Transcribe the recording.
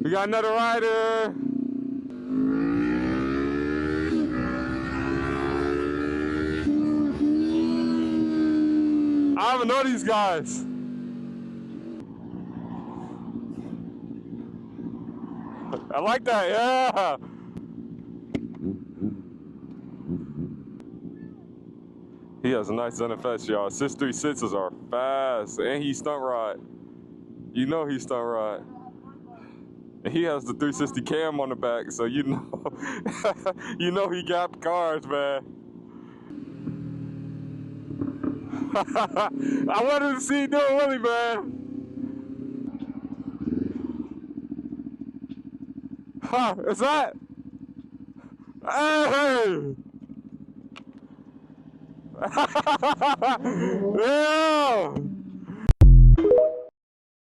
We got another rider. I don't even know these guys. I like that, yeah. He has a nice NFS, y'all. 636s are fast, and he stunt ride. You know he stunt ride. And he has the 360 cam on the back, so you know, you know he got cars, man. I wanted to see you do it, Willie, man. Huh? Is that? Hey! Yeah!